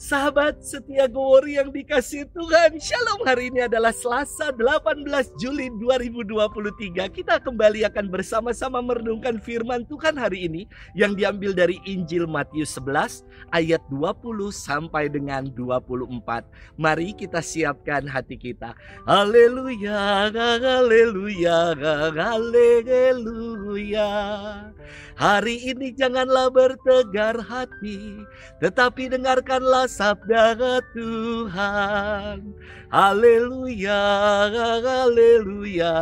Sahabat setia Gowori yang dikasihi Tuhan, Shalom. Hari ini adalah Selasa 18 Juli 2023. Kita kembali akan bersama-sama merenungkan firman Tuhan hari ini yang diambil dari Injil Matius 11 ayat 20 sampai dengan 24. Mari kita siapkan hati kita. Haleluya, haleluya, haleluya. Hari ini janganlah bertegar hati, tetapi dengarkanlah sabda Tuhan. Haleluya, haleluya,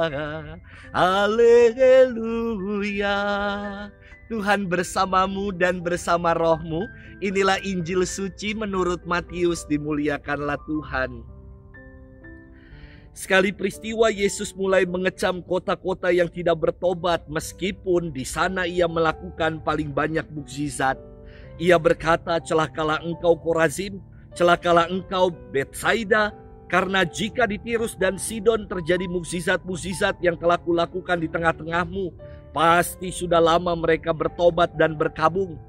haleluya. Tuhan bersamamu dan bersama rohmu. Inilah Injil suci menurut Matius. Dimuliakanlah Tuhan. Sekali peristiwa Yesus mulai mengecam kota-kota yang tidak bertobat, meskipun di sana ia melakukan paling banyak mukjizat. Ia berkata, celakalah engkau Korazim, celakalah engkau Betsaida, karena jika di Tirus dan Sidon terjadi mukjizat-mukjizat yang telah kulakukan di tengah-tengahmu, pasti sudah lama mereka bertobat dan berkabung.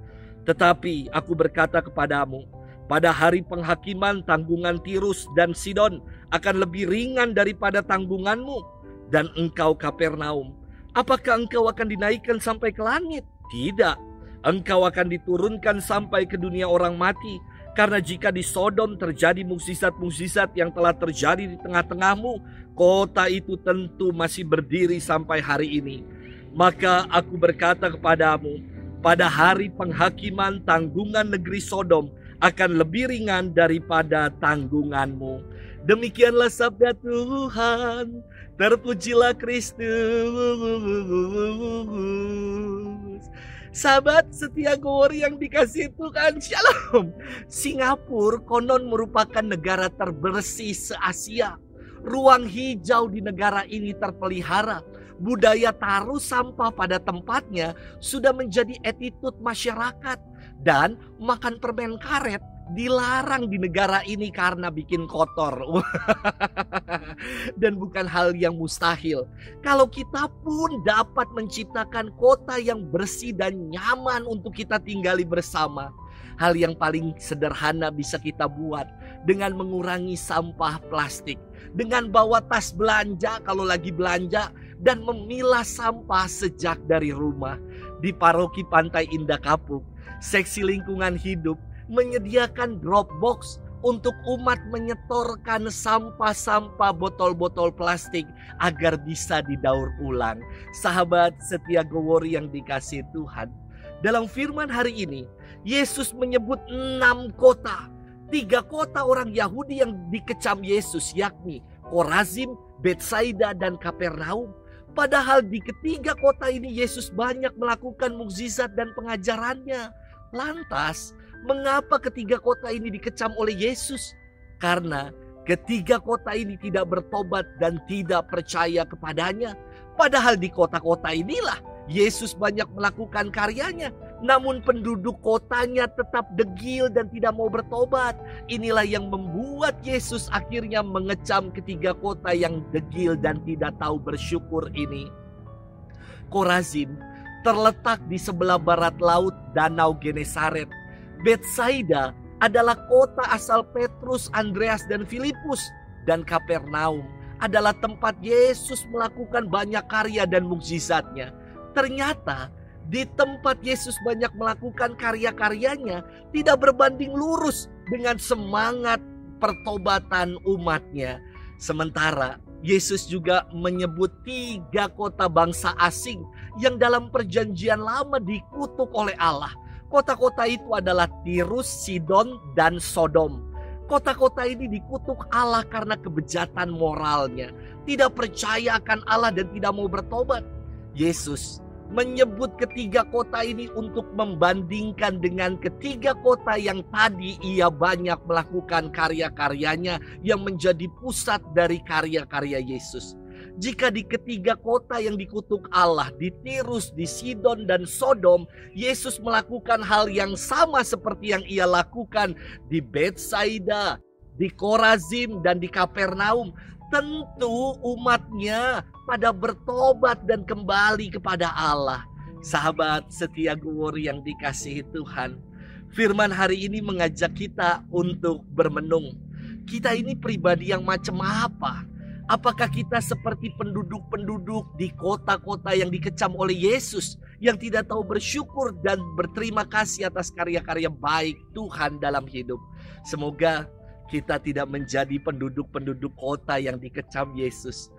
Tetapi aku berkata kepadamu, pada hari penghakiman tanggungan Tirus dan Sidon akan lebih ringan daripada tanggunganmu. Dan engkau Kapernaum, apakah engkau akan dinaikkan sampai ke langit? Tidak, engkau akan diturunkan sampai ke dunia orang mati. Karena jika di Sodom terjadi mukjizat-mukjizat yang telah terjadi di tengah-tengahmu, kota itu tentu masih berdiri sampai hari ini. Maka aku berkata kepadamu, pada hari penghakiman tanggungan negeri Sodom akan lebih ringan daripada tanggunganmu. Demikianlah sabda Tuhan. Terpujilah Kristus. Sahabat setia Gowori yang dikasihi Tuhan, Shalom. Singapura konon merupakan negara terbersih se-Asia. Ruang hijau di negara ini terpelihara. Budaya taruh sampah pada tempatnya sudah menjadi attitude masyarakat. Dan makan permen karet dilarang di negara ini karena bikin kotor. Dan bukan hal yang mustahil kalau kita pun dapat menciptakan kota yang bersih dan nyaman untuk kita tinggali bersama. Hal yang paling sederhana bisa kita buat dengan mengurangi sampah plastik, dengan bawa tas belanja kalau lagi belanja, dan memilah sampah sejak dari rumah. Di paroki Pantai Indah Kapuk, Seksi Lingkungan Hidup menyediakan drop box untuk umat menyetorkan sampah-sampah botol-botol plastik agar bisa didaur ulang. Sahabat setia Gowori yang dikasihi Tuhan, dalam firman hari ini Yesus menyebut 6 kota. 3 kota orang Yahudi yang dikecam Yesus, yakni Korazim, Betsaida, dan Kapernaum. Padahal di ketiga kota ini Yesus banyak melakukan mukjizat dan pengajarannya. Lantas, mengapa ketiga kota ini dikecam oleh Yesus? Karena ketiga kota ini tidak bertobat dan tidak percaya kepadanya. Padahal di kota-kota inilah Yesus banyak melakukan karyanya. Namun penduduk kotanya tetap degil dan tidak mau bertobat. Inilah yang membuat Yesus akhirnya mengecam ketiga kota yang degil dan tidak tahu bersyukur ini. Korazim terletak di sebelah barat laut Danau Genesaret. Betsaida adalah kota asal Petrus, Andreas, dan Filipus. Dan Kapernaum adalah tempat Yesus melakukan banyak karya dan mukjizatnya. Ternyata di tempat Yesus banyak melakukan karya-karyanya tidak berbanding lurus dengan semangat pertobatan umatnya. Sementara Yesus juga menyebut 3 kota bangsa asing yang dalam perjanjian lama dikutuk oleh Allah. Kota-kota itu adalah Tirus, Sidon, dan Sodom. Kota-kota ini dikutuk Allah karena kebejatan moralnya, tidak percaya akan Allah dan tidak mau bertobat. Yesus menyebut ketiga kota ini untuk membandingkan dengan ketiga kota yang tadi ia banyak melakukan karya-karyanya yang menjadi pusat dari karya-karya Yesus. Jika di ketiga kota yang dikutuk Allah, di Tirus, di Sidon, dan Sodom, Yesus melakukan hal yang sama seperti yang ia lakukan di Betsaida, di Korazim, dan di Kapernaum, tentu umatnya pada bertobat dan kembali kepada Allah. Sahabat setia Gowori yang dikasihi Tuhan, firman hari ini mengajak kita untuk bermenung. Kita ini pribadi yang macam apa? Apakah kita seperti penduduk-penduduk di kota-kota yang dikecam oleh Yesus, yang tidak tahu bersyukur dan berterima kasih atas karya-karya baik Tuhan dalam hidup? Semoga kita tidak menjadi penduduk-penduduk kota yang dikecam Yesus,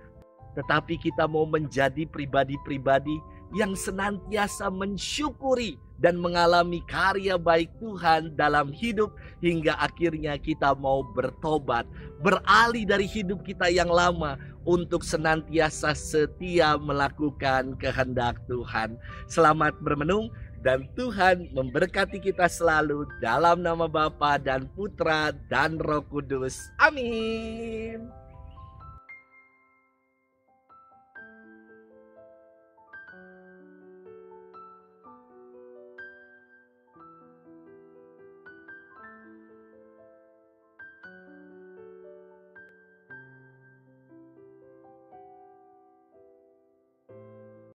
tetapi kita mau menjadi pribadi-pribadi yang senantiasa mensyukuri dan mengalami karya baik Tuhan dalam hidup, hingga akhirnya kita mau bertobat, beralih dari hidup kita yang lama untuk senantiasa setia melakukan kehendak Tuhan. Selamat bermenung, dan Tuhan memberkati kita selalu dalam nama Bapa dan Putra dan Roh Kudus. Amin.